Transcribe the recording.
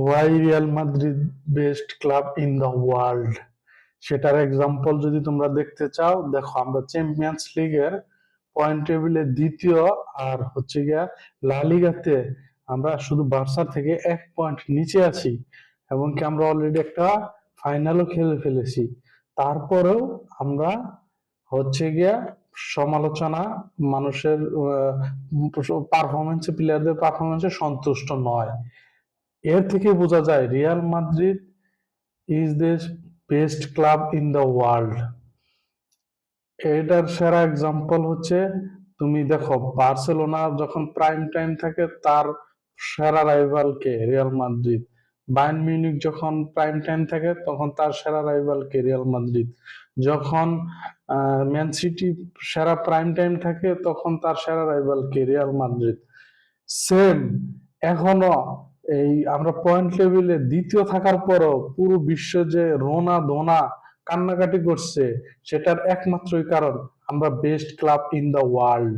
Why Real Madrid best club in the world, সেটার example যদি তোমরা দেখতে চাও, দেখো আমরা চ্যাম্পিয়ন্স লিগের পয়েন্ট টেবিলে দ্বিতীয়, আর হচ্ছে গিয়া লা লিগাতে আমরা শুধু বার্সা থেকে 1 পয়েন্ট নিচে আছি, এবং কি আমরা অলরেডি একটা ফাইনালও খেলে ফেলেছি। তারপরেও আমরা হচ্ছে গিয়া সমালোচনা, মানুষের পারফরমেন্সে, প্লেয়ারদের পারফরমেন্সে সন্তুষ্ট নয়। এর থেকে বোঝা যায় Real Madrid is the best club in the world. এটার সেরা এক্সাম্পল হচ্ছে, তুমি দেখো বার্সেলোনা যখন প্রাইম টাইম থাকে তার সেরা রাইভাল কে? Real Madrid. বায়ার্ন মিউনিক যখন প্রাইম টাইম থাকে তখন তার সেরা রাইভাল কে? Real Madrid. যখন ম্যান সিটি সেরা প্রাইম টাইম থাকে তখন তার সেরা রাইভাল কে? Real Madrid. সেম এখনো এই আমরা পয়েন্ট টেবিলে দ্বিতীয় থাকার পরও পুরো বিশ্ব যে রোনা ধোনা কান্নাকাটি করছে, সেটার একমাত্রই কারণ আমরা best club in the world.